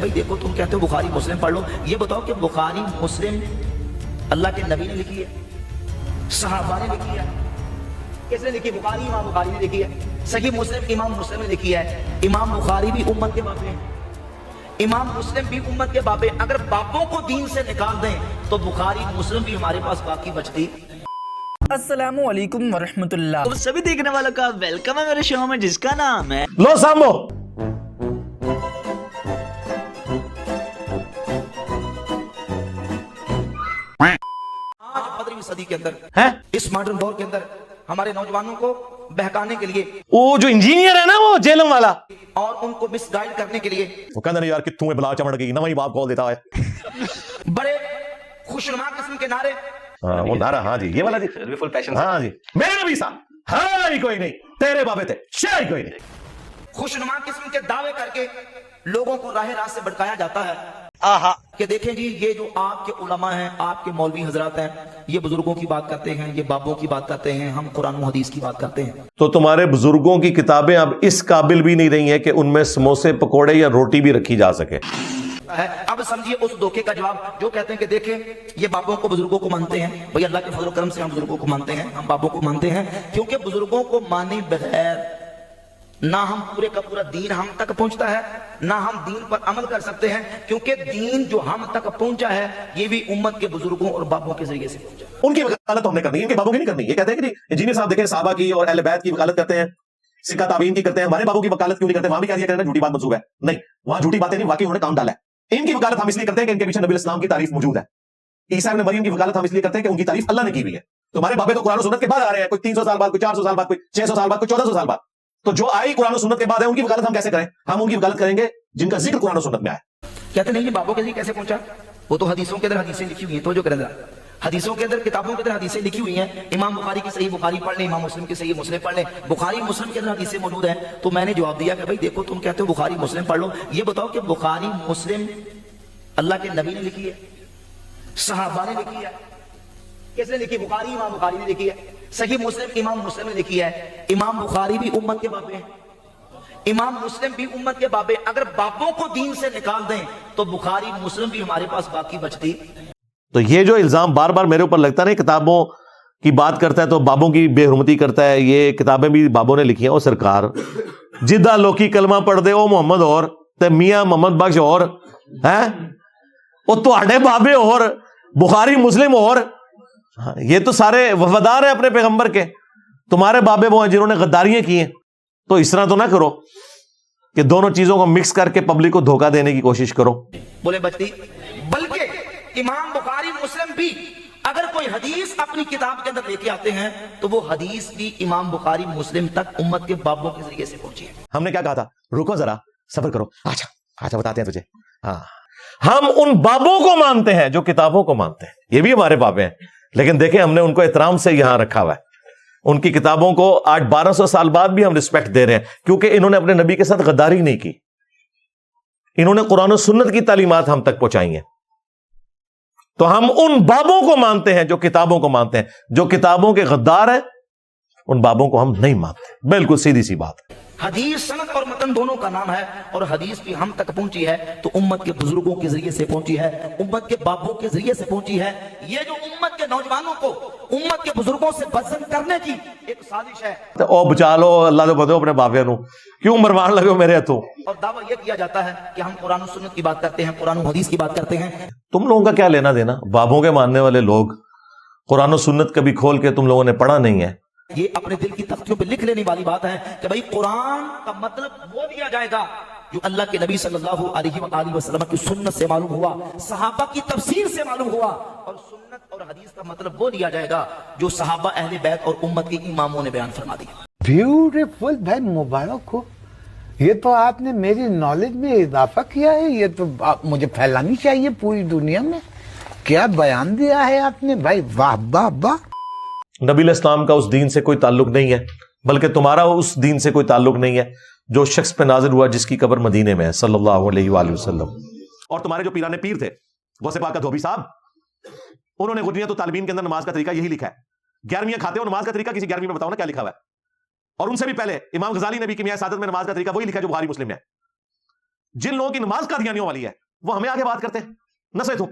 भाई देखो तुम कहते हो बुखारी मुस्लिम पढ़ लो, ये बताओ कि बुखारी मुस्लिम अल्लाह के नबी ने लिखी है, सहाबा ने लिखी है? किसने लिखी? बुखारी इमाम बुखारी ने लिखी है। सही मुस्लिम इमाम मुस्लिम ने लिखी है। इमाम बुखारी भी उम्मत के बाप हैं, इमाम मुस्लिम भी उम्मत के बाप हैं। अगर बापों को दीन से निकाल दें तो बुखारी मुस्लिम भी हमारे पास बाकी बचती। अस्सलामु अलैकुम वरहमतुल्लाह। तो सभी देखने वालों का वेलकम है मेरे शो में जिसका नाम है लो सामो। आज 15वीं सदी के अंदर है इस मॉडर्न दौर के अंदर हमारे नौजवानों को बहकाने के लिए वो जो इंजीनियर है ना, वो जेलम वाला, और उनको मिसगाइड करने के लिए वो कहता नहीं यार कि तुम्हें बला चमड़ गई, नवा ही बाप कॉल देता है। बड़े खुशनुमा किस्म के नारे, हाँ वो नारा, हाँ जी ये वाला जी, फुल पैशन, हाँ जी मेरे नबी साहब, हाँ ही कोई नहीं, तेरे बाबे थे, शायद कोई नहीं, खुशनुमा किस्म के दावे करके लोगों को राह रास्त से भटकाया जाता है। आहा कि देखें जी, ये जो आपके उलमा हैं, आपके मौलवी हजरात हैं, ये बुजुर्गों की बात करते हैं, ये बाबों की बात करते हैं, हम कुरान और हदीस की बात करते हैं। तो तुम्हारे बुजुर्गों की किताबें अब इस काबिल भी नहीं रही हैं कि उनमें समोसे पकोड़े या रोटी भी रखी जा सके। है अब समझिए उस धोखे का जवाब जो कहते हैं कि देखें ये बाबों को बुजुर्गों को मानते हैं। भाई अल्लाह के फजल करम से हम बुजुर्गों को मानते हैं, हम बाबों को मानते हैं, क्योंकि बुजुर्गों को माने बगैर ना हम पूरे का पूरा दीन हम तक पहुंचता है, ना हम दीन पर अमल कर सकते हैं, क्योंकि दीन जो हम तक पहुंचा है ये भी उम्मत के बुजुर्गों और बाबों के जरिए से पहुंचा। उनकी वकालत हमने करनी है, इनके बाबों की नहीं करनी। ये कहते हैं कि इंजीनियर साहब देखें साहबा की और अहले बैत की वकालत करते हैं, सिक्का ताबीन की करते हैं, हमारे बाबों की वकालत क्यों नहीं करते? वहां भी क्या दिया करते हैं, झूठी बात मंसूब है। नहीं, वहां झूठी बातें नहीं, वाकई उन्होंने काम डाला है। इनकी वकालत हम इसलिए करते हैं कि इनके पीछे नबी इस्लाम की तारीफ मौजूद है। ईसा इब्न मरियम की वकालत हम इसलिए करते हैं कि उनकी तारीफ अल्लाह ने की हुई है। तुम्हारे बाबे तो कुरान और सुन्नत के बाद आ रहे हैं, कोई 300 साल बाद, कोई 400 साल बाद, कोई 600 साल बाद, कोई 1400 साल बाद। तो जो आई कुरान और सुन्नत के बाद है, उनकी वकालत हम कैसे करें? हम उनकी वकालत करेंगे जिनका जिक्र कुरान और सुन्नत में आया। कहते नहीं ये बाबों के जरिए कैसे पहुंचा? वो तो हदीसों के अंदर हदीसें लिखी हुई हैं, तो जो करें हदीसों के अंदर, किताबों के अंदर हदीसें लिखी हुई हैं। इमाम बुखारी की सही बुखारी पढ़ लें, इमाम मुस्लिम की सही मुस्लिम पढ़ लें, बुखारी मुस्लिम के अंदर हदीसें मौजूद हैं। तो मैंने जवाब दिया कि भाई देखो तुम कहते हो बुखारी मुस्लिम पढ़ लो, ये बताओ कि बुखारी मुस्लिम अल्लाह के नबी ने लिखी है, सहाबा ने लिखी है? किसने लिखी? बुखारी इमाम बुखारी ने लिखी है। सही मुस्लिम इमाम मुस्लिम ने लिखी है। इमाम बुखारी भी उम्मत के बाबे हैं, इमाम मुस्लिम भी उम्मत के बाबे। अगर बापों को दीन से निकाल दें तो बुखारी मुस्लिम भी हमारे पास बाकी बचती। तो ये जो इल्जाम बार बार मेरे ऊपर लगता है, किताबों की बात करता है तो बाबों की बेहुरमती करता है, ये किताबें भी बाबों ने लिखी हैं। ओ सरकार, जिद्दा लोकी कलमा पढ़ दे ओ मोहम्मद और ते मियां मोहम्मद बख्श और हैं ओ तुहाडे बाबे और बुखारी मुस्लिम और, हाँ, ये तो सारे वफादार हैं अपने पैगंबर के। तुम्हारे बाबे वो हैं जिन्होंने गद्दारियां की हैं। तो इस तरह तो ना करो कि दोनों चीजों को मिक्स करके पब्लिक को धोखा देने की कोशिश करो। बोले बचती, बल्कि इमाम बुखारी मुस्लिम भी अगर कोई हदीस अपनी किताब के अंदर लेके आते हैं तो वो हदीस भी इमाम बुखारी मुस्लिम तक उम्मत के बाबों के जरिए से पहुंची है। हमने क्या कहा था? रुको जरा, सब्र करो। अच्छा अच्छा बताते हैं तुझे। हाँ, हम उन बाबों को मानते हैं जो किताबों को मानते हैं, ये भी हमारे बाबे हैं, लेकिन देखें हमने उनको एहतराम से यहां रखा हुआ है। उनकी किताबों को आज 1200 साल बाद भी हम रिस्पेक्ट दे रहे हैं, क्योंकि इन्होंने अपने नबी के साथ गद्दारी नहीं की। इन्होंने कुरान और सुन्नत की तालीमात हम तक पहुंचाई हैं। तो हम उन बाबों को मानते हैं जो किताबों को मानते हैं। जो किताबों के गद्दार हैं उन बाबों को हम नहीं मानते। बिल्कुल सीधी सी बात है। हदीस सनद और मतन दोनों का नाम है, और हदीस भी हम तक पहुंची है तो उम्मत के बुजुर्गों के जरिए से पहुंची है, उम्मत के बापों के जरिए से पहुंची है। ये जो उम्मत के नौजवानों को उम्मत के बुजुर्गों से बदजन करने की एक साजिश है। तो ओ बचा लो, अल्लाह तो बदो अपने बाबे नू, क्यों मरवान लगे मेरे हथों? और दावा यह किया जाता है कि हम कुरान और सुन्नत की बात करते हैं, कुरान और हदीस की बात करते हैं। तुम लोगों का क्या लेना देना? बाबों के मानने वाले लोग कुरान और सुन्नत कभी खोल के तुम लोगों ने पढ़ा नहीं है। ये अपने दिल की तख्तियों पे लिख लेने वाली बात है कि भाई कुरान का मतलब वो दिया जाएगा जो अल्लाह के नबी सल्लल्लाहु अलैहि वसल्लम की सुन्नत से मालूम हुआ, सहाबा की तफसीर से मालूम हुआ, और सुन्नत और हदीस का मतलब वो दिया जाएगा जो सहाबा, अहले बैत और उम्मत के इमामों ने बयान फरमा दिया। ब्यूटीफुल भाई, मुबारक हो। ये तो आपने मेरी नॉलेज में इजाफा किया है। ये तो मुझे फैलानी चाहिए पूरी दुनिया में। क्या बयान दिया है आपने भाई, वाह वाह वाह। नबी इस्लाम का उस दीन से कोई ताल्लुक नहीं है, बल्कि तुम्हारा उस दीन से कोई ताल्लुक नहीं है जो शख्स पे नाजिल हुआ जिसकी कब्र मदीने में है सल्लल्लाहु अलैहि वसल्लम। और तुम्हारे जो पीराने पीर थे, गौसे पाक का धोबी साहब, उन्होंने गुनियत तालिबीन के अंदर नमाज का तरीका यही लिखा है। 11वीं खाते हो नमाज का तरीका किसी 11वीं में बताओ ना क्या लिखा हुआ है। और उनसे भी पहले इमाम गजाली ने भी किमिया सादत में नमाज का तरीका वही लिखा है जो बुखारी मुस्लिम में है। جن لوگوں کی نماز قادیانیوں والی ہے وہ ہمیں آگے بات کرتے ہیں، نہ سے تو